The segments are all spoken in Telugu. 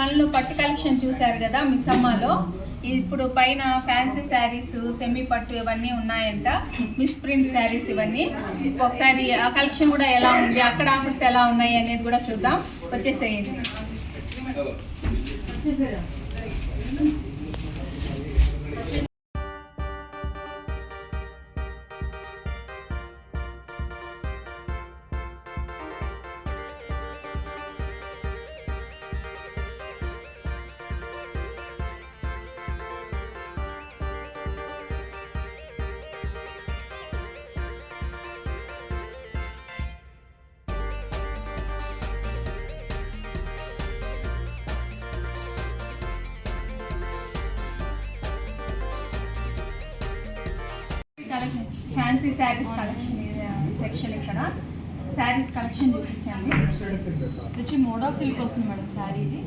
మనలో పట్టు కలెక్షన్ చూసారు కదా మిస్ అమ్మలో. ఇప్పుడు పైన ఫ్యాన్సీ శారీస్, సెమీ పట్టు ఇవన్నీ ఉన్నాయంట, మిస్ ప్రింట్ శారీస్ ఇవన్నీ. ఒకసారి ఆ కలెక్షన్ కూడా ఎలా ఉంది, అక్కడ ఆఫర్స్ ఎలా ఉన్నాయి అనేది కూడా చూద్దాం. వచ్చేసేయండి. Fancy saris collection section. ఇక్కడ శారీస్ కలెక్షన్ చూపించాను. వచ్చి మోడల్ సిల్క్ వస్తుంది మేడం. శారీ ఇది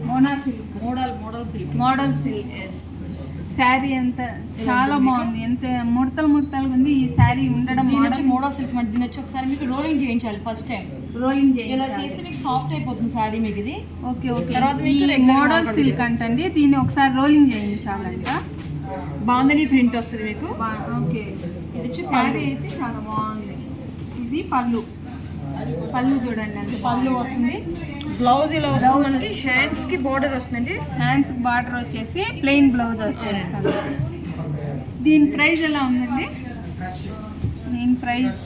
మోడల్ సిల్క్. శారీ అంతా చాలా బాగుంది, ఎంత ముడతలుగా ఉంది ఈ శారీ ఉండడం. Model silk madam. దీని వచ్చి ఒకసారి మీకు రోలింగ్ చేయించాలి. ఫస్ట్ టైం రోలింగ్ చేయాలి. ఇలా చేస్తే మీకు సాఫ్ట్ అయిపోతుంది శారీ మీకు ఇది. ఓకే. తర్వాత మోడల్ సిల్క్ అంటండి, దీన్ని ఒకసారి రోలింగ్ చేయించాలంట. బాందని ప్రింట్ వస్తుంది మీకు. ఓకే. ఇది వచ్చి శారీ అయితే చాలా బాగుంది. ఇది పళ్ళు చూడండి, అంత పళ్ళు వస్తుంది. బ్లౌజ్ ఇలా వస్తుంది మనకి. హ్యాండ్స్ కి బార్డర్ వస్తుందండి. హ్యాండ్స్ బార్డర్ వచ్చేసి ప్లెయిన్ బ్లౌజ్ వచ్చేస్తుంది. దీని ప్రైస్ ఎలా ఉందండి? దీని ప్రైస్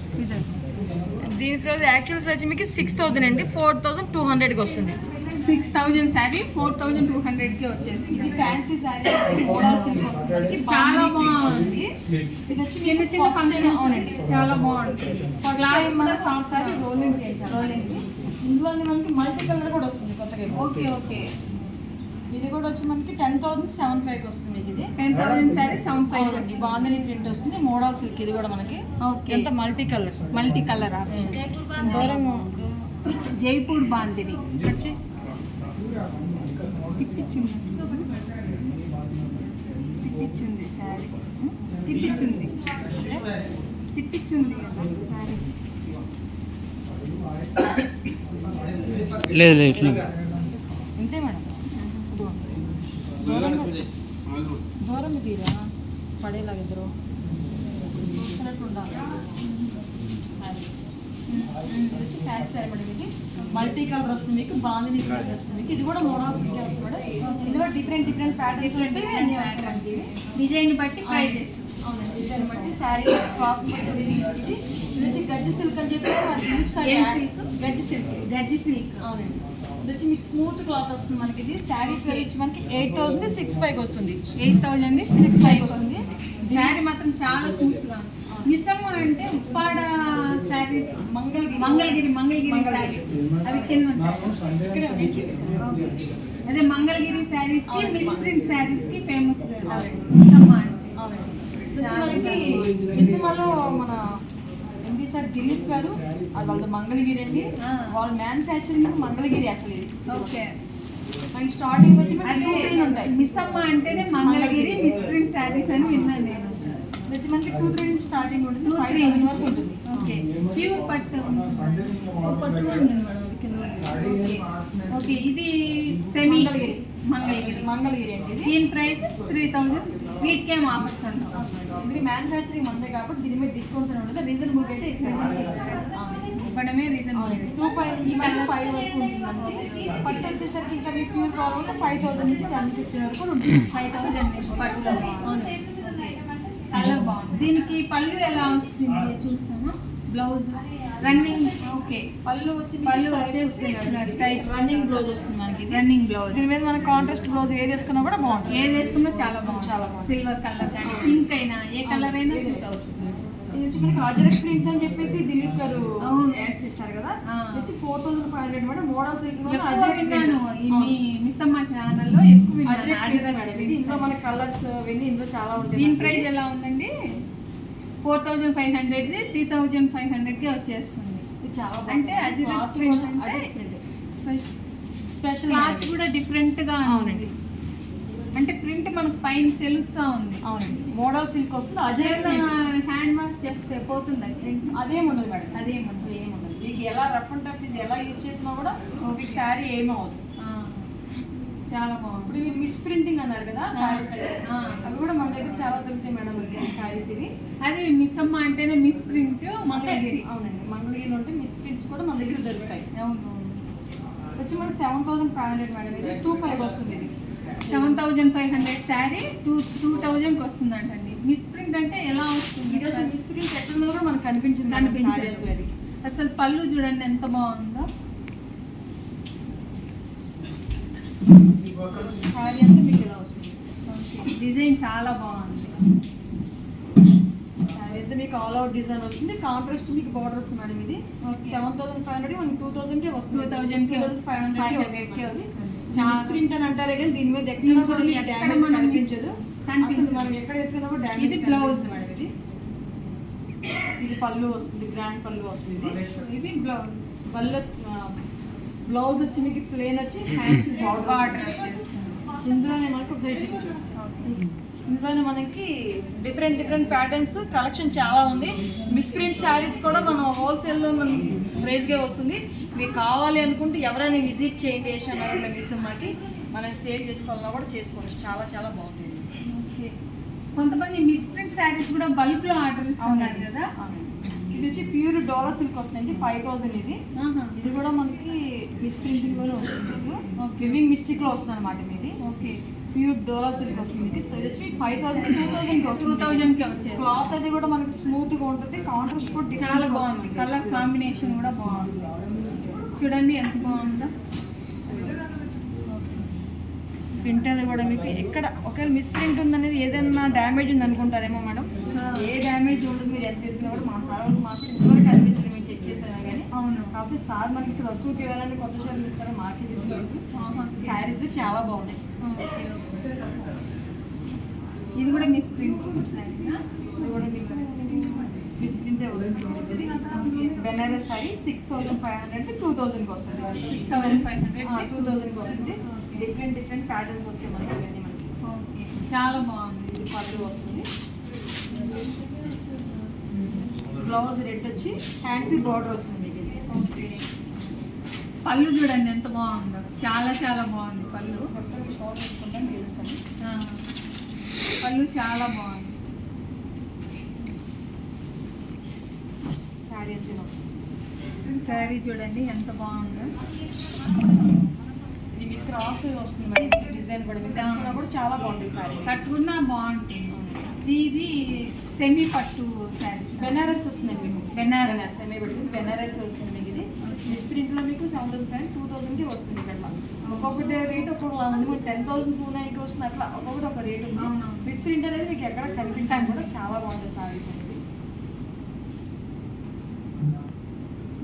యాక్చువల్ ప్రైస్ మీకు 6,000 అండి. 4,200కి వస్తుంది. 6,000 శారీ 4,200కి వచ్చేసి. ఇది ఫ్యాన్సీ శారీ మోడల్ సిల్క్ వస్తుంది. చాలా బాగుంది. ఇది వచ్చి చిన్న ఫంక్షన్ అవునండి, చాలా బాగుంటుంది. సాఫ్ట్ శారీ రోలింగ్ చేయించాలి. ఇందులో మనకి మల్టీ కలర్ కూడా వస్తుంది కొత్తగా. ఓకే. ఇది కూడా వచ్చి మనకి 10,075కి వస్తుంది మీకు. ఇది 10,000 శారీ 75 అండి. బాందని ప్రింట్ వస్తుంది. మోడల్ సిల్క్ ఇది కూడా మనకి. ఓకే. ఎంత మల్టీ కలర్ దూరం. జైపూర్ బాందిని తిప్పించింది శారీ. తిప్పించింది కదా శారీ. లేదు అంతే మేడం. దూరం తీరా పడేలాగా ఇద్దరు చూస్తున్నట్టు ఉండాలి. మల్టీ కలర్ వస్తుంది మీకు. బాందిని కలర్ వస్తుంది మీకు. ఇది కూడా మోడల్ సిల్క్ వస్తుంది మేడం. ఇందులో డిఫరెంట్ ప్యాటర్న్స్ డిజైన్ బట్టి ప్రైజెస్. అవునండి, డిజైన్ బట్టి శారీ టాప్. ఇది వచ్చి గజ్జి సిల్క్ అని చెప్పి గజ్జి సిల్క్. అవునండి. ఇది వచ్చి మీకు స్మూత్ క్లాత్ వస్తుంది మనకి. ఇది శారీ వచ్చి మనకి 8,065 వస్తుంది. 8,065 వస్తుంది. శారీ మాత్రం చాలా స్మూత్ గా. నిజము అంటే ఉప్పాడ శారీస్, మంగళగిరి శారీ అవి కింద ఉంటాయి. అదే మంగళగిరి శారీస్ కి, మిస్ ప్రింట్ శారీస్ కి ఫేమస్ నిజమ్మ అంటే. నిజమ్మలో మన ఎండి సార్ దిలీప్ గారు, అది వాళ్ళ మంగళగిరి అండి. వాళ్ళ మ్యానుఫ్యాక్చరింగ్ మంగళగిరి అసలు ఇది. ఓకే. మనకి స్టార్టింగ్ వచ్చి ఉంటాయి. మిస్సమ్మ అంటేనే మంగళగిరి మిస్ ప్రింట్ శారీస్ అని విన్నాను నేను. వచ్చి మనకి 2-3 నుంచి స్టార్టింగ్ ఉంటుంది. 2-3 వరకు ఉంటుంది. ఓకే. ప్యూర్ పట్టు ఓకే. ఇది సెమీ మంగళగిరి అండి. దీని ప్రైస్ 3,000. వీటికేం ఆఫర్స్ అంటాం? ఇది మ్యానుఫ్యాక్చరింగ్ మందే కాబట్టి దీని మీద డిస్కౌంట్స్ అని ఉంటుంది. రీజనబుల్ రేట్ ఇస్తాం. ఇవ్వడమే రీజనబుల్. 2,500 నుంచి 5 వరకు ఉంటుందండి. పట్టు వచ్చేసరికి ఇంకా మీకు ప్యూర్ కావాలంటే 5,000 నుంచి 10,000 వరకు ఉంటుంది. 5,000 పట్టు. కలర్ బాగుంది. దీనికి పళ్ళు ఎలా వస్తుంది చూస్తాను. Blouse running. ఓకే. పళ్ళు వచ్చి రన్నింగ్ బ్లౌజ్ వస్తుంది మనకి. Running blouse. దీని మీద మన కాంట్రాస్ట్ బ్లౌజ్ ఏది వేసుకున్నా కూడా బాగుంటుంది. ఏది వేసుకున్నా చాలా బాగుంది. సిల్వర్ కలర్ కానీ పింక్ అయినా ఏ కలర్ అయినా సూట్ అవుతుంది. ఇది వచ్చి మనకి అజరక్ ప్రింట్స్ అని చెప్పేసి దిలీప్ గారు యాడ్స్ చేస్తారు కదా. వచ్చి 4,500 మేడం. మోడల్ సిల్క్ మిస్ అమ్మ ఛానల్లో ఎక్కువ ఇందులో మన కలర్స్ వెళ్ళి ఇందులో చాలా ఉంటాయి. దీని ప్రైస్ ఎలా ఉందండి? 4,500 3,500కి వచ్చేస్తుంది. ఇది చాలా అంటే అజరక్ ప్రింట్ స్పెషల్ క్లాత్ కూడా డిఫరెంట్గా ఉంది. అంటే ప్రింట్ మనకు పైన తెలుస్తా ఉంది. అవునండి. మోడల్ సిల్క్ వస్తుంది. అజరక్ హ్యాండ్ వాష్ చేస్తే పోతుంది ప్రింట్. అదేం ఉండదు మేడం. అదేం అసలు ఏముండదు. మీకు ఎలా రఫ్ అండ్ టఫ్ ఇది ఎలా యూజ్ చేసినా కూడా మీకు శారీ ఏమవుతుంది. చాలా బాగుంది. ఇప్పుడు మీరు మిస్ ప్రింటింగ్ అన్నారు కదా శారీస్, ఆ. అవి కూడా మన దగ్గర చాలా దొరుకుతాయి మేడం. శారీస్ ఇవి అది మిస్సమ్మ అంటేనే మిస్ ప్రింట్ మంగళగిరి. అవునండి, మంగళగిరిలో ఉంటే మిస్ ప్రింట్స్ కూడా మన దగ్గర దొరుకుతాయి. అవును. వచ్చి మనకి 7500 మేడం. ఇది 25 వస్తుంది. ఇది 7500 శారీ 2000కి వస్తుందంటండి. మిస్ ప్రింట్ అంటే ఎలా వస్తుంది? ఇది అసలు మిస్ ప్రింట్ ఎక్కడ ఉన్నదో కూడా మనకు కనిపించింది. కనిపించలేదు. అసలు పళ్ళు చూడండి ఎంత బాగుందో. శారీ అంతా మీకు ఇలా వస్తుంది. డిజైన్ చాలా బాగుంది. శారీ అయితే మీకు ఆల్ అవుట్ డిజైన్ వస్తుంది. కాంట్రాస్ట్ మీకు బార్డర్ వస్తుంది మేడం. ఇది 7500 మనకి 2000కే వస్తుంది. 2500కే వస్తుంది. చాలా ప్రింట్ అని అంటారే కానీ దీని మీద ఎక్కడ కూడా మీకు ఎక్కడ డ్యామేజ్ మనం కనిపించదు. కనిపించదు. మనం ఎక్కడ ఎత్తున్నా కూడా డ్యామేజ్. ఇది బ్లౌజ్ మేడం. ఇది పళ్ళు వస్తుంది, గ్రాండ్ పళ్ళు వస్తుంది. ఇది బ్లౌజ్. బ్లౌజ్ వచ్చి మీకు ప్లేన్ వచ్చి హ్యాండ్స్ బార్డర్ బార్డర్ వచ్చేస్తుంది. ఇందులోనే మనకి ఒకసారి చూపించు. ఇందులోనే మనకి డిఫరెంట్ ప్యాటర్న్స్ కలెక్షన్ చాలా ఉంది. మిస్ ప్రింట్ శారీస్ కూడా మనం హోల్సేల్లో మనం ప్రైస్గా వస్తుంది. మీకు కావాలి అనుకుంటే ఎవరైనా విజిట్ చేయండి ఏషియాలో మిస్సమ్మకి. మనం సేల్ చేసుకోవాలన్నా కూడా చేసుకోవచ్చు. చాలా చాలా బాగుంటుంది. ఓకే. కొంతమంది మిస్ ప్రింట్ శారీస్ కూడా బల్క్లో ఆర్డర్ ఇస్తున్నారు కదా. ఇది వచ్చి ప్యూర్ డోలా సిల్క్ వస్తుంది. 5000 ఇది. ఇది కూడా మనకి మిస్ ప్రింటింగ్ కూడా వస్తుంది. గివింగ్ మిస్టేక్ లో వస్తుంది అనమాట మీది. ఓకే. ప్యూర్ డోలా సిల్క్ వస్తుంది. ఇది వచ్చి 5000 2000కి వస్తుంది. 2000కే వచ్చేది. క్లాత్ అది కూడా మనకి స్మూత్ గా ఉంటుంది. కాంట్రాస్ట్ కూడా చాలా బాగుంది. కలర్ కాంబినేషన్ కూడా బాగుంది. చూడండి ఎంత బాగుందో. ప్రింట్ అనేది కూడా మీకు ఎక్కడ ఒకవేళ మిస్ ప్రింట్ ఉందనేది ఏదైనా డ్యామేజ్ ఉంది అనుకుంటారేమో మేడం. ఏ డ్యామేజ్ ఉండదు. మీరు ఎంత ఎత్తున్నా కూడా మా సార్ వాళ్ళు మాకు ఇంతవరకు అనిపించింది. మేము చెక్ చేసారా కానీ. అవును. కాకపోతే సార్ మనకి ఇక్కడ వర్క్ చేయాలని కొత్త షార్లు ఇస్తారో మాకే తెలియదు. శారీస్ చాలా బాగున్నాయి. ఇది కూడా మిస్ ప్రింట్. ఇది కూడా మీకు మిస్ ప్రింటే వస్తుంది. బెనారస్ శారీ 6500 2000కి వస్తుంది. 6500 2000కి వస్తుంది. డిఫరెంట్ ప్యాటర్న్స్ వస్తాయి మనకి. ఇవన్నీ మనకి ఓకే. చాలా బాగుంది. ఇది పళ్ళు వస్తుంది. బ్లౌజ్ రెడ్ వచ్చి హ్యాండ్స్ బార్డర్ వస్తుంది మీకు. ఇది ఓకే. పళ్ళు చూడండి ఎంత బాగుందో. చాలా చాలా బాగుంది పళ్ళు. ఒకసారి షాప్ వేసుకుంటాను తెలుస్తాను. పళ్ళు చాలా బాగుంది. శారీ అంతే వస్తుంది. శారీ చూడండి ఎంత బాగుందో. ఇది క్రాస్ వస్తుంది మేడం. డిజైన్ కూడా మీకు కట్టుకున్నా కూడా చాలా బాగుంటుంది. శారీ కట్టుకున్నా బాగుంటుంది. ఇది సెమీ పట్టు శారీ. బెనారస్ వస్తుంది మీకు. బెనారస్ సెమీ పట్టు బెనారస్ వస్తుంది మీకు. ఇది మిస్ ప్రింట్లో మీకు 7000 2000కి వస్తుంది. ఇక్కడ ఒక్కొక్కటి రేట్ ఒక్కొక్కలా ఉంది. మీకు 10,000 2,900కి వస్తుంది. అట్లా ఒక్కొక్కటి ఒక రేట్ ఉంది. మిస్ ప్రింట్ అనేది మీకు ఎక్కడ కనిపించడం కూడా చాలా బాగుంటుంది. శారీ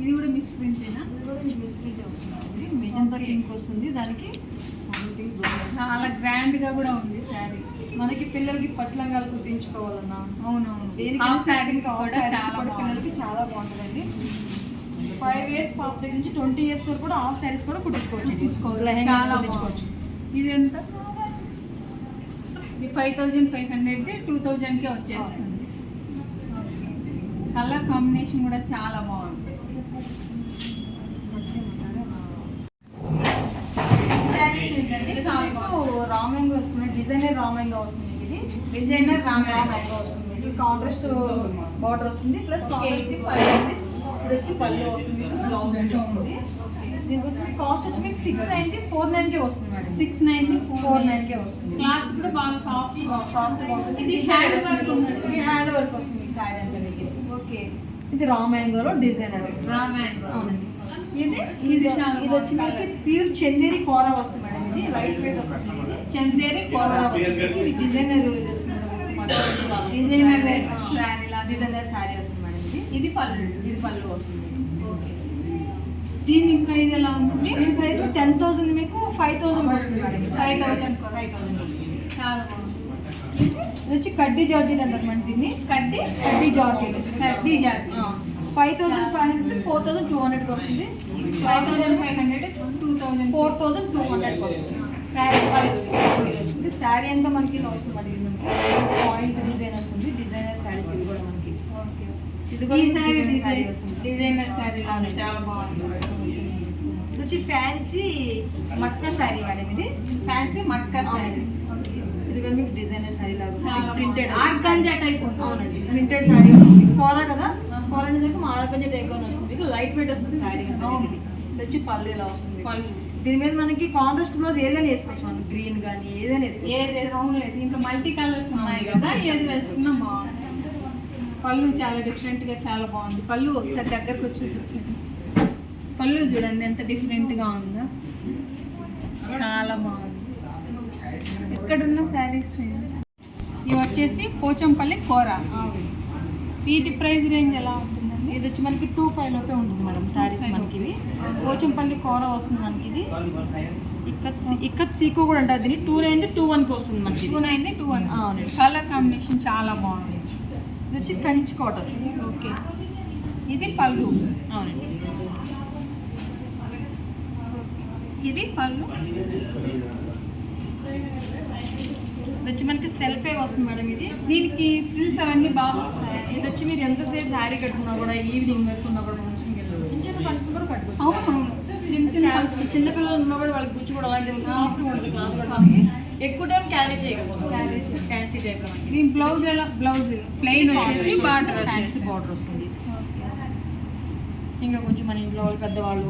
ఇది కూడా మిస్ ప్రింటేనా? ఇది కూడా మీకు మిస్ ప్రింట్ వస్తుంది. మెజంతా పింక్ వస్తుంది. దానికి చాలా గ్రాండ్ గా కూడా ఉంది శారీ. మనకి పిల్లలకి పట్లంగాలు కుట్టించుకోవాలన్నా అవునవును. దేనికి హాఫ్ శారీస్ కూడా చాలా కూడా పిల్లలకి చాలా బాగుంటుందండి. 5 years పాప దగ్గర నుంచి 20 years వరకు కూడా హాఫ్ శారీస్ కూడా కుట్టించుకోవచ్చు. లెహంగాస్ చాలా కుట్టించుకోవచ్చు. ఇది ఎంత? ఇది 5500 2000కే వచ్చేస్తుంది. కలర్ కాంబినేషన్ కూడా చాలా బాగుంది. రామ్యాంగో వస్తుంది. డిజైనర్ రామ్యాంగో వస్తుంది. ఇది డిజైనర్ రామ్యాంగో వస్తుంది. ఇది కాంట్రాస్ట్ బార్డర్ వస్తుంది. ప్లస్ కాంట్రాస్ట్ పళ్ళు ఉంది. ఇది వచ్చి పళ్ళు వస్తుంది. బ్లౌజ్ వస్తుంది. దీనికి వచ్చి కాస్ట్ వచ్చి మీకు 690 490కే వస్తుంది మేడం. 690 490కే వస్తుంది. క్లాత్ కూడా బాగా సాఫ్ట్ బాగుంటుంది. ఇది హ్యాండ్ వర్క్ ఉంది. ఇది హ్యాండ్ వర్క్ వస్తుంది మీకు శారీ అంతా మీకు. ఓకే. ఇది రామ్యాంగోలో డిజైనర్. రామ్యాంగో. అవునండి. ఇది ఇది వచ్చి మీకు ప్యూర్ చందేరి కోరా వస్తుంది మేడం. ఇది లైట్ వెయిట్ వస్తుంది. ఇది చందేరి కోరా వస్తుంది. ఇది డిజైనర్ ఇది వస్తుంది. డిజైనర్ శారీ లా డిజైనర్ శారీ వస్తుంది మేడం. ఇది పళ్ళు. ఇది పళ్ళు వస్తుంది. ఓకే. దీని ప్రైస్ ఎలా ఉంటుంది? దీని ప్రైస్ 10,000 మీకు 5,000 వస్తుంది మేడం. 5,000 వస్తుంది. చాలా బాగుంది. ఇది వచ్చి కడ్డీ జార్జెట్ అంటారు మేడం. దీన్ని కడ్డీ జార్జెట్. 5,500 4,200కి వస్తుంది. 5,500 2000 4,200కి వస్తుంది. శారీ వస్తుంది. శారీ అంతా మనకి ఇలా వస్తుంది. పాయింట్స్ డిజైన్ వస్తుంది. డిజైనర్ శారీస్ ఇది కూడా మనకి. ఇది కూడా ఈ శారీ శారీ వస్తుంది. డిజైనర్ శారీ చాలా బాగుంది. ఇది వచ్చి ఫ్యాన్సీ మట్కా శారీ మేడం. ఇది ఫ్యాన్సీ మట్కా శారీ. ఇది కూడా మీకు డిజైనర్ శారీ లాగా చాలా ప్రింటెడ్ ఆర్గంజా టైప్ ఉంది. అవునండి ప్రింటెడ్ శారీ వస్తుంది కోరా కదా కోరా అనేది మా ఆర్గంజా టైప్ అని వస్తుంది ఇది లైట్ వెయిట్ వస్తుంది శారీ ఇది వచ్చి పళ్ళు ఇలా వస్తుంది పళ్ళు దీని మీద మనకి కాంట్రాస్ట్ బ్లౌజ్ ఏదైనా వేసుకోవచ్చు మనం గ్రీన్ కానీ ఏదైనా వేసుకోవచ్చు ఏది అవునులేదు దీంట్లో మల్టీ కలర్స్ ఉన్నాయి కదా ఏది వేసుకున్నా బాగుంది. పళ్ళు చాలా డిఫరెంట్గా చాలా బాగుంది. పళ్ళు ఒకసారి దగ్గరకు వచ్చి చూపించండి. పళ్ళు చూడండి ఎంత డిఫరెంట్గా ఉందో, చాలా బాగుంది. ఎక్కడున్న శారీస్ ఇవి వచ్చేసి పోచంపల్లి కూర. వీటి ప్రైస్ రేంజ్ ఎలా ఉంటుందండి? ఇది వచ్చి మనకి 2.5 లోపే ఉంటుంది మేడం శారీస్ మనకి ఇవి పోచంపల్లి కూర వస్తుంది మనకి ఇది ఇక్కత్ సీకో కూడా ఉంటుంది దీన్ని 2.9 2.1కి వస్తుంది మనకి 2.9 2.1. అవునండి కలర్ కాంబినేషన్ చాలా బాగుంది. ఇది వచ్చి కంచి కాటన్. ఓకే ఇది పళ్ళు. అవునండి ఇది పళ్ళు. ఇది వచ్చి మనకి సెల్ఫే వస్తుంది మేడం ఇది దీనికి ఫ్రిల్స్ అవన్నీ బాగా వస్తాయి. ఇది వచ్చి మీరు ఎంతసేపు శారీ కట్టుకున్నా కూడా ఈవినింగ్ వరకు ఉన్నా కూడా ఫంక్షన్కి వెళ్ళచ్చు చిన్న చిన్న ఫంక్షన్ కూడా కట్టుకోవచ్చు అవును చిన్న పిల్లలు ఉన్నా కూడా వాళ్ళకి గుచ్చి కూడా అలాంటి సాఫ్ట్గా ఉంటుంది క్లాత్ కూడా మనకి ఎక్కువ టైం క్యారీ చేయగలచ్చు ఫ్యాన్సీ టైప్లో దీని బ్లౌజ్ ఎలా బ్లౌజ్ ప్లెయిన్ వచ్చేసి బార్డర్ వచ్చేసి బార్డర్ వస్తుంది ఇంకా కొంచెం మన ఇంట్లో వాళ్ళు పెద్దవాళ్ళకి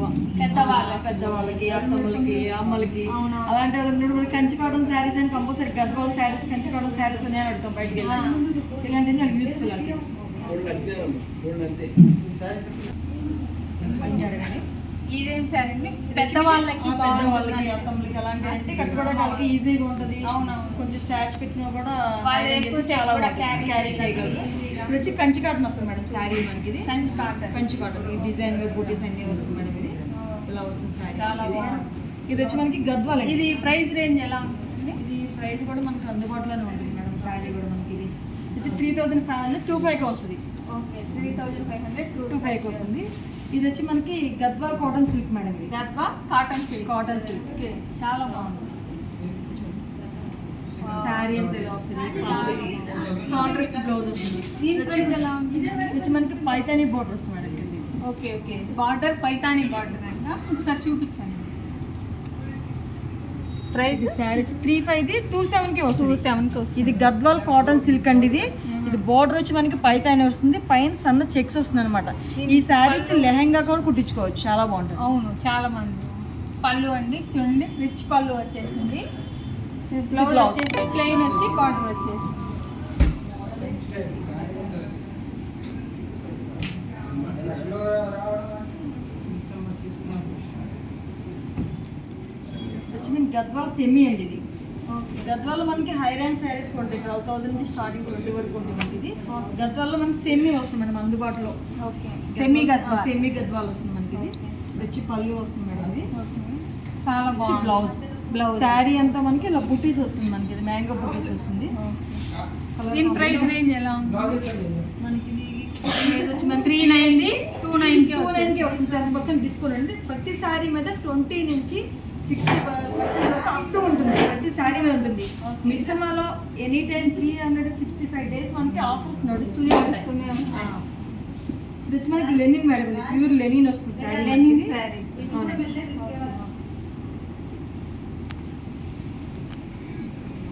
అత్తమ్మలకి అమ్మలకి అవునా. అలాంటి వాళ్ళు కూడా కంచి కాటన్ శారీస్ అని కంపల్సరీ గద్వాల శారీస్ కంచి కాటన్ శారీస్ అని అడుగుతాం బయటకి వెళ్ళాలి ఇలాంటివి నాకు యూస్ఫుల్ అండి అడగండి ఇదేం సార్ అండి పెద్దవాళ్ళకి పెద్దవాళ్ళకి అత్తమ్మలకి అలాంటి అంటే కట్టుకోవడానికి వాళ్ళకి ఈజీగా ఉంటుంది అవునవును. కొంచెం స్టాచ్ పెట్టినా కూడా వాళ్ళు ఎక్కువ చాలా కూడా క్యారీ చేయగలరు ఇప్పుడు వచ్చి కంచి కాటన్ వస్తుంది మేడం శారీ మనకి ఇది కంచి కాటన్. కంచి కాటన్ ఈ డిజైన్ బూటీస్ అన్నీ వస్తుంది మేడం ఇది ఇలా వస్తుంది శారీ చాలా బాగుంది. ఇది వచ్చి మనకి గద్వాల ఇది ప్రైస్ రేంజ్ ఎలా ఉంటుంది? ఇది ప్రైస్ కూడా మనకి అందుబాటులోనే ఉంటుంది మేడం శారీ కూడా మనకి ఇది వచ్చి 3,500 2.5కి వస్తుంది ఓకే 3,500 2.5కి వస్తుంది ఇది వచ్చి మనకి గద్వాల్ కాటన్ సిల్క్ మేడం ఇది Gadwal cotton silk. Cotton silk okay చాలా బాగుంది. శారీ అంతా ఇలా వస్తుంది కాంట్రాస్ట్ బ్లౌజ్ వస్తుంది దీని ప్రైస్ ఎలా ఉంటుంది? ఇది వచ్చి మనకి పైతానీ బోర్డర్ వస్తుంది మేడం ఇది okay okay border Paithani border అంట ఒకసారి చూపించండి. ప్రైస్ శారీ వచ్చి 3.5ది 2.7కి వస్తుంది 2.7కి వస్తుంది. ఇది గద్వాల్ కాటన్ సిల్క్ అండి ఇది ఇది బోర్డర్ వచ్చి మనకి పైతాని వస్తుంది పైన సన్న చెక్స్ వస్తుంది అనమాట ఈ శారీస్ లెహంగా కూడా కుట్టించుకోవచ్చు చాలా బాగుంటుంది అవును చాలా మంది. పళ్ళు అండి చూడండి రిచ్ పళ్ళు వచ్చేసింది. బ్లౌజ్ వచ్చేసి ప్లెయిన్ వచ్చి బార్డర్ వచ్చేసి వచ్చి నేను గద్వాల్ సెమీ అండి ఇది గద్వాల్లో మనకి హై ర్యాంక్ శారీస్ ఉంటాయి 12,000 నుంచి స్టార్టింగ్ 20 వరకు ఉంటుంది మనకి ఇది గద్వాల్లో మనకి సెమీ వస్తుంది మేడం అందుబాటులో okay semi Gadwal. Semi Gadwal వస్తుంది మనకి ఇది వచ్చి పళ్ళు వస్తుంది మేడం ఇది చాలా బాగుంది. బ్లౌజ్ బ్లౌజ్ శారీ అంతా మనకి ఇలా బుటీస్ వస్తుంది మనకి ఇది మ్యాంగో బుటీస్ వస్తుంది దీని ప్రైస్ రేంజ్ ఎలా ఉంది? మనకి ఇది వచ్చి మనకి 390 290 2.9కి వస్తుంది 10% డిస్కౌంట్ అండి ప్రతి శారీ మీద 20 నుంచి 60% అప్ టు ఉంటుంది ప్రతి శారీ మీద ఉంటుంది మిస్సమాలో ఎనీ టైం 365 డేస్ మనకి ఆఫర్స్ నడుస్తూనే ఉంటాయి ఇది వచ్చి మనకి లెనిన్ మేడం ఇది ప్యూర్ లెనిన్ వస్తుంది శారీ లెనిన్ శారీ.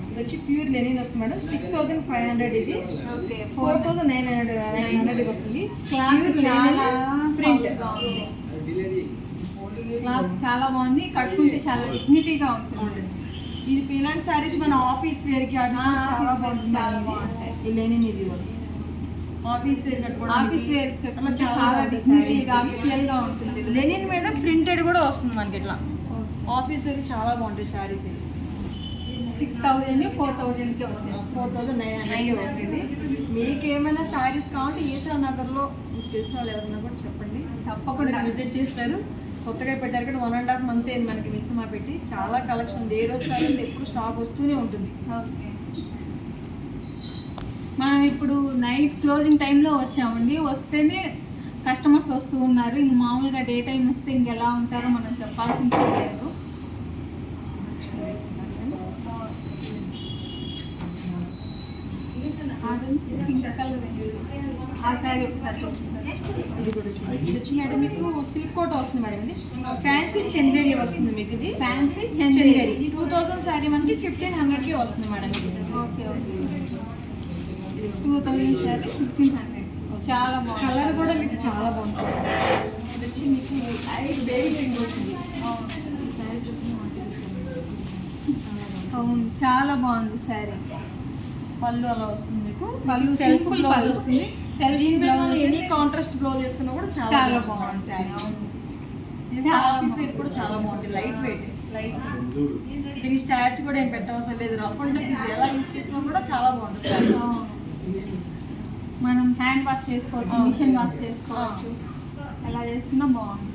ఇది వచ్చి ప్యూర్ లెనిన్ వస్తుంది మేడం 6,500 ఇది ఓకే 4,900 వస్తుంది క్లాత్ చాలా ప్రింట్ క్లాత్ చాలా బాగుంది. కట్టుకుంటే చాలా డిగ్నిటీగా ఉంటుంది. ఇది ఇలాంటి శారీస్ మన ఆఫీస్ వేర్కి చాలా బాగుంటుంది చాలా బాగుంటాయి. ఈ లెనిన్ ఇది ఆఫీస్ వేర్ కట్టుకోవడానికి ఆఫీస్ వేర్ అట్లా చాలా డిగ్నిటీగా అఫీషియల్గా ఉంటుంది. లెనిన్ మీద ప్రింటెడ్ కూడా వస్తుంది మనకి ఇట్లా ఆఫీస్ వేర్ చాలా బాగుంటాయి శారీస్ 6,000 4,000కి వస్తుంది. 4,900 వస్తుంది మీకు ఏమైనా శారీస్ కావాలంటే ఈసా నగర్లో మీకు తెలిసిన వాళ్ళు ఎవరన్నా కూడా చెప్పండి తప్పకుండా విజిట్ చేస్తారు కొత్తగా పెట్టారు కదా 1.5 month అయింది మనకి మిస్సమా పెట్టి చాలా కలెక్షన్ ఉంది ఏ రోజు కావాలంటే ఎప్పుడు స్టాక్ వస్తూనే ఉంటుంది ఓకే మనం ఇప్పుడు నైట్ క్లోజింగ్ టైంలో వచ్చామండి. వస్తేనే కస్టమర్స్ వస్తూ ఉన్నారు. ఇంక మామూలుగా డే టైం వస్తే ఇంకెలా ఉంటారో మనం చెప్పాల్సింది లేదు. పింక్ కలర్ ఆ శారీ ఒకసారి చూపిస్తారా? ఇది కూడా చూడండి. ఇది వచ్చి మేడం మీకు సిల్క్ కోట్ వస్తుంది మేడం. ఇది ఫ్యాన్సీ చందేరి వస్తుంది మీకు. ఇది ఫ్యాన్సీ చందేరి చందేరి. ఈ 2000 శారీ మనకి 1500కి వస్తుంది మేడం. ఇది ఓకే ఓకే 2000 శారీ 1500. చాలా బాగుంది. కలర్ కూడా మీకు చాలా బాగుంటుంది. ఇది వచ్చి మీకు లైట్ బేబీ పింక్ వస్తుంది. ఈ శారీ చూసి అవును చాలా బాగుంది శారీ. పళ్ళు అలా వస్తుంది మీకు. పళ్ళు సెల్ఫ్ సింపుల్ బ్లౌజ్ పళ్ళు వస్తుంది. సెల్ఫ్ దీని మీద బ్లౌజ్ ఎనీ కాంట్రాస్ట్ బ్లౌజ్ వేసుకున్నా కూడా చాలా చాలా బాగుంది బాగుంది శారీ. శారీ. అవును ఇది చాలా ఆఫీస్ బాగుంది. వేర్ కూడా చాలా బాగుంటుంది. Light weight. దీనికి స్టార్చ్ కూడా ఏం పెట్టవసరం లేదు. రఫ్ అండ్ టఫ్ ఇది ఎలా యూజ్ చేసినా కూడా చాలా బాగుంటుంది శారీ. అవును. మనం హ్యాండ్ వాష్ చేసుకోవచ్చు, అవును. మిషన్ వాష్ చేసుకోవచ్చు, ఎలా చేసుకున్నా బాగుంటుంది.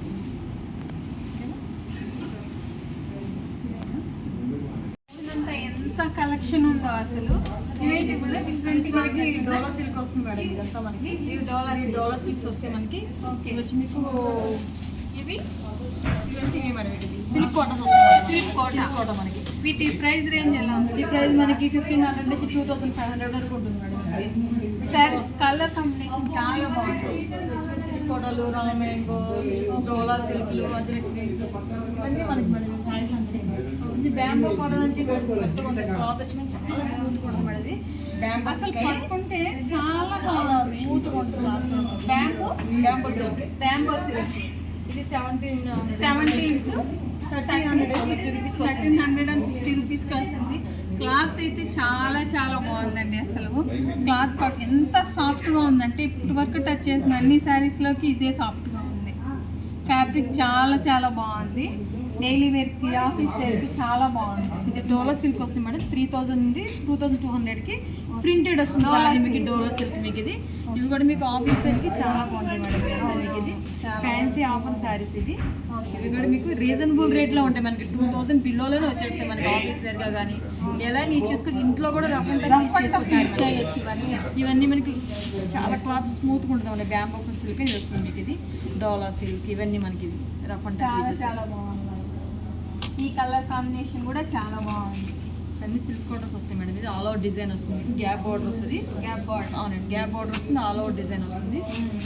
ఇదంతా ఎంత కలెక్షన్ ఉందో అసలు. ఇవేంటి కూడా డిఫరెంట్ మనకి డోలా సిల్క్ వస్తుంది మేడం. ఇదంతా మనకి ఇవి డోలా సిల్క్స్ వస్తాయి మనకి. ఓకే. ఇవి వచ్చి మీకు ఇవి ఇవి మేడం. ఇది సిల్క్ కాటన్ వస్తుంది. సిల్క్ కోట. సిల్క్ కాటన్ మనకి. వీటి ప్రైస్ రేంజ్ ఎలా ఉంది? ఈ ప్రైస్ మనకి 1500 నుంచి 2500 వరకు ఉంటుంది మేడం. శారీస్ కలర్ కాంబినేషన్ చాలా బాగుంటుంది. సిల్క్ కోటలు, రామెంగో, డోలా సిల్క్లు, అజ్రక్ సిల్క్స్ ఇవన్నీ మనకి మేడం శారీస్ అంటే. ఇది బ్యాంబో కాటన్ నుంచి వస్తుంది. క్లాత్ వచ్చి మనకి చాలా స్మూత్గా ఉంటుంది మేడం. ఇది బ్యాంబో అసలు సిల్క్ పట్టుకుంటే చాలా చాలా బాగుంది. స్మూత్గా ఉంటుంది cloth. Bamboo bamboo silk. Bamboo silk ఇది 1700 1350 రూపీస్కి వస్తుంది. క్లాత్ అయితే చాలా చాలా బాగుందండి. అసలు క్లాత్ ఎంత సాఫ్ట్గా ఉందంటే ఇప్పటి వరకు టచ్ చేసిన అన్ని శారీస్లోకి ఇదే సాఫ్ట్గా ఉంది. ఫ్యాబ్రిక్ చాలా చాలా బాగుంది. డైలీ వేర్కి, ఆఫీస్ వేర్కి చాలా బాగుంది. ఇది డోలా సిల్క్ వస్తుంది మేడం. 3000 నుండి 2200కి ప్రింటెడ్ వస్తుంది డోలా సారీ మీకు. సిల్క్. డోలా సిల్క్ మీకు. ఇది ఇవి కూడా మీకు ఆఫీస్ వేర్కి చాలా బాగుంటాయి మేడం. మీకు ఇది చాలా ఫ్యాన్సీ ఆఫర్ శారీస్. ఇది ఓకే. ఇవి కూడా మీకు రీజనబుల్ రేట్లో ఉంటాయి మనకి. 2000 బిలోలోనే వచ్చేస్తాయి మనకి ఆఫీస్ వేర్గా కానీ. ఎలా యూజ్ చేసుకోవచ్చు, ఇంట్లో కూడా rough and rough and tough use చేయొచ్చు ఇవన్నీ. ఇవన్నీ మనకి చాలా క్లాత్ స్మూత్గా ఉంటుంది అండి. బ్యాంబో సిల్క్ ఇది వస్తుంది మీకు. ఇది డోలా సిల్క్ ఇవన్నీ మనకి రఫ్ అండ్ చాలా టఫ్. చాలా బాగుంది. ఈ కలర్ కాంబినేషన్ కూడా చాలా బాగుంది. అన్ని సిల్క్ కోటర్స్ వస్తాయి మేడం. ఇది ఆల్ ఓవర్ డిజైన్ వస్తుంది. గ్యాప్ బార్డర్ వస్తుంది. Gap border. అవునండి, గ్యాప్ బార్డర్ వస్తుంది. ఆల్ ఓవర్ డిజైన్ వస్తుంది.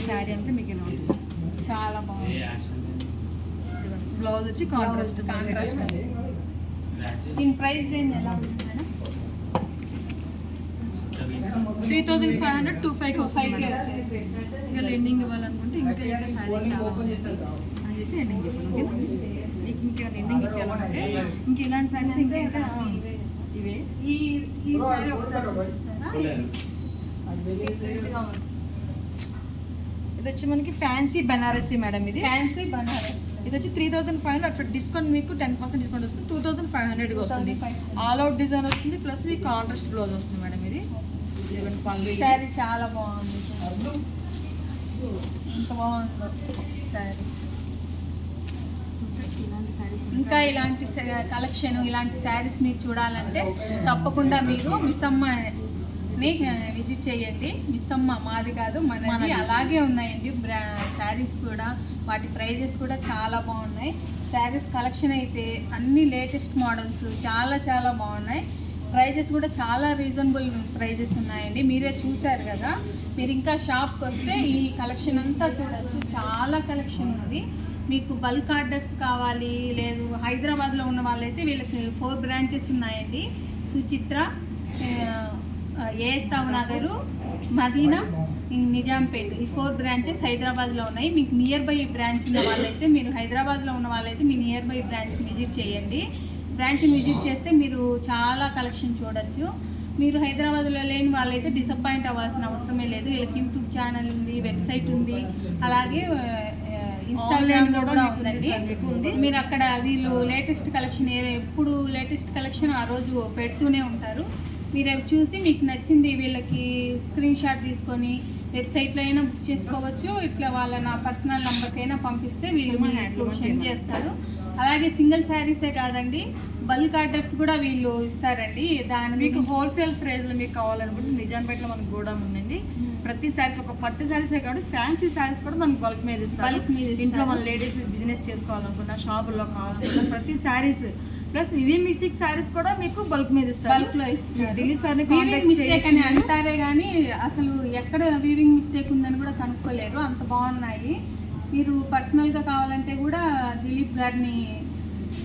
శారీ అంతా మీకు ఇలా వస్తుంది. చాలా బాగుంది. బ్లౌజ్ వచ్చి కాంట్రాస్ట్. దీని ప్రైస్ రేంజ్ ఎలా ఉంది మేడం? 3500 25కి వస్తుంది 25కి మేడం. వచ్చేసి. ఇంకా లెండింగ్ ఇవ్వాలనుకుంటే ఇంకా శారీ చాలా అని చెప్పి ఎండింగ్ ఇవ్వాలి. మీకు ఇంకా ఎండింగ్ ఇచ్చేయాలంటే ఇంక ఇలాంటి శారీస్ ఇంకా ఇవే. ఈ సారీ ఒకసారి చూపిస్తారా? డిఫరెంట్గా ఉంది. ఇది వచ్చి మనకి ఫ్యాన్సీ బెనారసీ మేడం. ఇది ఫ్యాన్సీ బనారస్. ఇది వచ్చి 3500 అట్లా డిస్కౌంట్ మీకు 10% డిస్కౌంట్ వస్తుంది. 2500కి వస్తుంది. 2500. ఆల్ అవుట్ డిజైన్ వస్తుంది. ప్లస్ మీకు కాంట్రాస్ట్ బ్లౌజ్ వస్తుంది మేడం. ఇది ఇదిగోండి పళ్ళు. ఇది. శారీ చాలా బాగుంది. ఎంత బాగుందో శారీ. ఇలాంటి శారీస్ ఇంకా ఇలాంటి కలెక్షన్, ఇలాంటి శారీస్ మీరు చూడాలంటే తప్పకుండా మీరు మిస్సమ్మని విజిట్ చేయండి. మిస్సమ్మ మాది కాదు, మనది. అలాగే ఉన్నాయండి శారీస్ కూడా. వాటి ప్రైజెస్ కూడా చాలా బాగున్నాయి. శారీస్ కలెక్షన్ అయితే అన్ని లేటెస్ట్ మోడల్స్ చాలా చాలా బాగున్నాయి. ప్రైజెస్ కూడా చాలా రీజనబుల్ ప్రైజెస్ ఉన్నాయండి. మీరే చూశారు కదా. మీరు ఇంకా షాప్కి వస్తే ఈ కలెక్షన్ అంతా చూడొచ్చు. చాలా కలెక్షన్ ఉంది. మీకు బల్క్ ఆర్డర్స్ కావాలి, లేదు హైదరాబాద్లో ఉన్న వాళ్ళైతే వీళ్ళకి 4 బ్రాంచెస్ ఉన్నాయండి. సుచిత్ర, ఏఎస్ రావు నగరు, మదీనా, నిజాంపేట్, ఈ 4 బ్రాంచెస్ హైదరాబాద్లో ఉన్నాయి. మీకు నియర్ బై బ్రాంచ్ ఉన్న వాళ్ళైతే, మీరు హైదరాబాద్లో ఉన్న వాళ్ళైతే మీ నియర్ బై బ్రాంచ్ని విజిట్ చేయండి. బ్రాంచ్ని విజిట్ చేస్తే మీరు చాలా కలెక్షన్ చూడొచ్చు. మీరు హైదరాబాద్లో లేని వాళ్ళైతే డిసప్పాయింట్ అవ్వాల్సిన అవసరమే లేదు. వీళ్ళకి యూట్యూబ్ ఛానల్ ఉంది, వెబ్సైట్ ఉంది, అలాగే ఇన్స్టాగ్రామ్లో కూడా ఉందండి. మీరు అక్కడ వీళ్ళు లేటెస్ట్ కలెక్షన్ ఎప్పుడు లేటెస్ట్ కలెక్షన్ ఆ రోజు పెడుతూనే ఉంటారు. మీరు అవి చూసి మీకు నచ్చింది వీళ్ళకి స్క్రీన్ షాట్ తీసుకొని వెబ్సైట్లో అయినా బుక్ చేసుకోవచ్చు. ఇట్లా నా పర్సనల్ నెంబర్కి అయినా పంపిస్తే వీళ్ళు మీకు సెండ్ చేస్తారు. అలాగే సింగిల్ శారీసే కాదండి, బల్క్ ఆర్డర్స్ కూడా వీళ్ళు ఇస్తారండి. దాని మీకు హోల్సేల్ ప్రైస్లో మీకు కావాలనుకుంటే నిజాంపేటలో మనకు గోడౌన్ ఉందండి. ప్రతి శారీస్ ఒక పట్టు శారీసే కాదు, ఫ్యాన్సీ శారీస్ కూడా మనకు బల్క్ మీద ఇస్తారు. బల్క్ మీద ఇంట్లో మన లేడీస్ బిజినెస్ చేసుకోవాలనుకున్నా, షాపుల్లో కావాలనుకున్నా ప్రతి శారీస్ ప్లస్ ఇవి మిస్టేక్ శారీస్ కూడా మీకు బల్క్ మీద ఇస్తారు. బల్క్ లో ఇస్తారు. దిలీప్ సార్ని వీవింగ్ కాంటాక్ట్ మిస్టేక్ అని అంటారే కానీ అసలు ఎక్కడ వీవింగ్ మిస్టేక్ ఉందని కూడా కనుక్కోలేరు, అంత బాగున్నాయి. మీరు పర్సనల్గా కావాలంటే కూడా దిలీప్ గారిని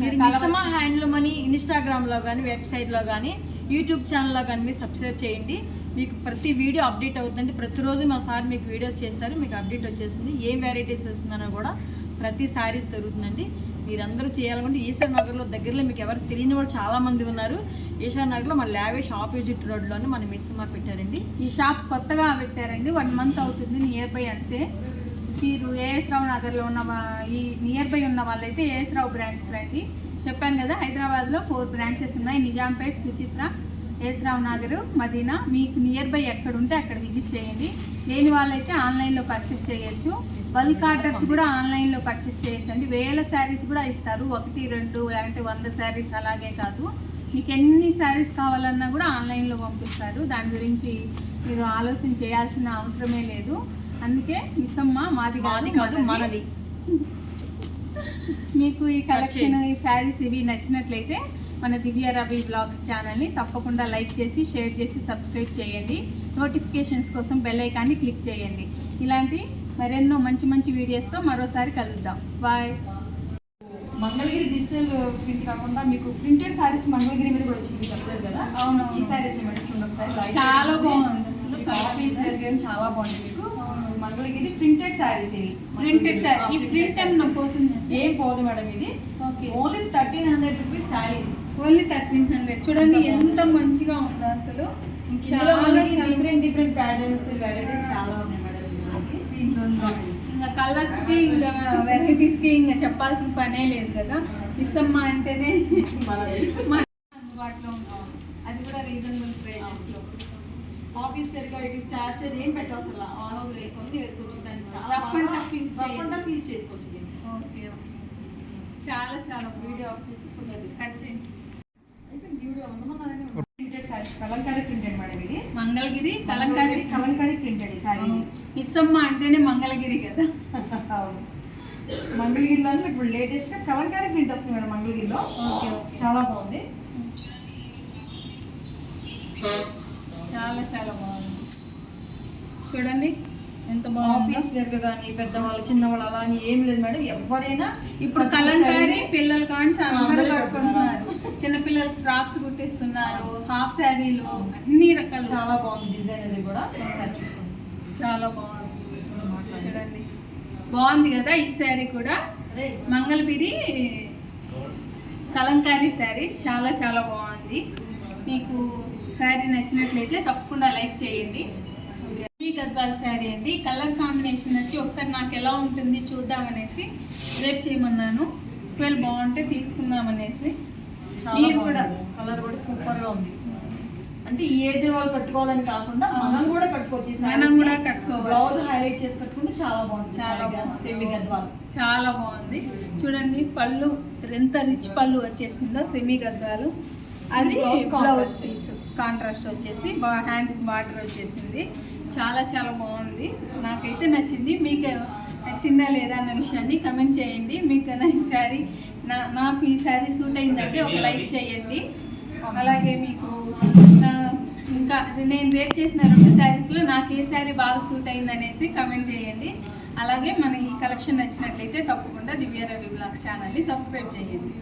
మీరు మిస్సమ్మ హ్యాండ్లూమ్ అని ఇన్స్టాగ్రామ్లో కానీ వెబ్సైట్లో కానీ యూట్యూబ్ ఛానల్లో కానీ మీరు సబ్స్క్రైబ్ చేయండి. మీకు ప్రతి వీడియో అప్డేట్ అవుతుంది. ప్రతిరోజు మా సార్ మీకు వీడియోస్ చేస్తారు, మీకు అప్డేట్ వచ్చేస్తుంది. ఏం వెరైటీస్ వస్తుందనో కూడా ప్రతి సారీస్ దొరుకుతుందండి. మీరందరూ చేయాలనుకుంటే ఈశ్వర్ నగర్లో దగ్గరలో మీకు ఎవరు తెలియని వాళ్ళు చాలామంది ఉన్నారు. ఈశ్వర్ నగర్లో మన లావిష్ ఆపోజిట్ రోడ్లోనే మన మిస్సమ్మ పెట్టారండి. ఈ షాప్ కొత్తగా పెట్టారండి, 1 month అవుతుంది నియర్ బై అంతే. మీరు ఏఎస్ రావు నగర్లో ఉన్న ఈ నియర్ బై ఉన్న వాళ్ళైతే ఏఎస్ రావు బ్రాంచ్కి రండి. చెప్పాను కదా, హైదరాబాద్లో 4 branches ఉన్నాయి. నిజాంపేట్, సుచిత్ర, ఏఎస్ రావు నగర్, మదీనా. మీకు నియర్ బై ఎక్కడ ఉంటే అక్కడ విజిట్ చేయండి. లేని వాళ్ళైతే ఆన్లైన్లో పర్చేస్ చేయొచ్చు. బల్క్ ఆర్డర్స్ కూడా ఆన్లైన్లో పర్చేస్ చేయొచ్చు అండి. వేల శారీస్ కూడా ఇస్తారు, 1, 2 లేదంటే 100 శారీస్ అలాగే కాదు. మీకు ఎన్ని శారీస్ కావాలన్నా కూడా ఆన్లైన్లో పంపిస్తారు. దాని గురించి మీరు ఆలోచన చేయాల్సిన అవసరమే లేదు. అందుకే మిస్సమ్మ మాది కాదు మనది. మీకు ఈ కలెక్షన్, ఈ శారీస్ ఇవి నచ్చినట్లయితే మన దివ్య రవి బ్లాగ్స్ ఛానల్ని తప్పకుండా లైక్ చేసి, షేర్ చేసి, సబ్స్క్రైబ్ చేయండి. నోటిఫికేషన్స్ కోసం బెల్ ఐకాన్ని క్లిక్ చేయండి. ఇలాంటి మరెన్నో మంచి మంచి వీడియోస్తో మరోసారి కలుద్దాం. బాయ్. మంగళగిరి డిజిటల్ ప్రింట్ కాకుండా మీకు ప్రింటెడ్ శారీస్ మంగళగిరి మీద కూడా వచ్చింది చెప్పలేదు కదా. అవును, ఈ శారీస్ ఒకసారి చాలా బాగుంది అసలు. ఆఫీస్ చాలా బాగుంది. మీకు మంగళగిరి ప్రింటెడ్ శారీస్ ఇవి. ప్రింటెడ్ శారీ, ఈ ప్రింట్ ఏమన్నా పోతుంది? ఏం పోదు మేడం, ఇది okay. Only 1300 rupees sari. Only 1300. చూడండి ఎంత మంచిగా ఉందో అసలు. చాలా డిఫరెంట్ ప్యాటర్న్స్ వెరైటీస్ చాలా ఉన్నాయి మేడం. ఇంకా కలర్స్ కి, ఇంకా వెరైటీస్ కి ఇంకా చెప్పాల్సిన పనే లేదు కదా. మిస్సమ్మ అంటేనే అందుబాటులో ఉంటాం, అది కూడా రీజనబుల్ ప్రైజెస్ లో. ఆఫీస్ సరిగ్గా ఇది స్టార్చర్ ఏం పెట్టవసరం, ఆల్ ఓవర్ వేసుకొని వేసుకోవచ్చు. రఫ్ అండ్ టఫ్ ఫీల్ చేసుకోవచ్చు. ఓకే, చాలా చాలా వీడియో ఆఫ్ చేసి కట్ చేయండి. Printed saris, Kalamkari printed madam ఇది. మంగళగిరి కలంకారీ ప్రింటెడ్ శారీ. మిస్సమ్మ అంటేనే మంగళగిరి కదా. అవును, మంగళగిరిలో ఇప్పుడు లేటెస్ట్ గా కలంకారీ ప్రింట్ వస్తుంది మేడం మంగళగిరిలో. ఓకే ఓకే, చాలా బాగుంది. చాలా చాలా బాగుంది. చూడండి ఎంత బాగుంది. ఆఫీస్ దగ్గర కానీ పెద్దవాళ్ళు చిన్నవాళ్ళు అలా అని ఏం లేదు మేడం. ఎవరైనా ఇప్పుడు కలంకారీ పిల్లలు కానీ అందరూ కట్టుకుంటున్నారు. చిన్నపిల్లలకు ఫ్రాక్స్ కుట్టిస్తున్నారు, హాఫ్ శారీలు, అన్ని రకాలు. చాలా బాగుంది డిజైన్, అది కూడా చాలా బాగుంది. చూడండి బాగుంది కదా. ఈ శారీ కూడా మంగళగిరి కలంకారీ శారీస్ చాలా చాలా బాగుంది. మీకు శారీ నచ్చినట్లయితే తప్పకుండా లైక్ చేయండి. ఈ గద్వాల్ శారీ అండి. కలర్ కాంబినేషన్ వచ్చి ఒకసారి నాకు ఎలా ఉంటుంది చూద్దామనేసి రేపు చేయమన్నాను. ఒకవేళ బాగుంటే తీసుకుందామనేసి. మీరు కూడా కలర్ కూడా సూపర్ గా ఉంది. అంటే ఈ ఏజ్ వాళ్ళు కట్టుకోవాలని కాకుండా మనం కూడా కట్టుకోవచ్చు. మనం కూడా కట్టుకోవాలి. బ్లౌజ్ హైలైట్ చేసి కట్టుకుంటే చాలా బాగుంది. చాలా బాగుంది. సెమీ గద్వాల్ చాలా బాగుంది. చూడండి పళ్ళు ఎంత రిచ్ పళ్ళు వచ్చేసిందో, సెమీ గద్వాలు. అది బ్లౌజ్ పీస్ కాంట్రాస్ట్ వచ్చేసి హ్యాండ్స్ బార్డర్ వచ్చేసింది. చాలా చాలా బాగుంది. నాకైతే నచ్చింది. మీకు నచ్చిందా లేదా అన్న విషయాన్ని కమెంట్ చేయండి. మీకు ఈ శారీ నాకు ఈ శారీ సూట్ అయిందంటే ఒక లైక్ చేయండి. అలాగే మీకు ఇంకా నేను వేర్ చేసిన 2 శారీస్లో నాకు ఏ శారీ బాగా సూట్ అయింది అనేసి కమెంట్ చేయండి. అలాగే మన ఈ కలెక్షన్ నచ్చినట్లయితే తప్పకుండా దివ్య రవి బ్లాగ్స్ ఛానల్ని సబ్స్క్రైబ్ చేయండి.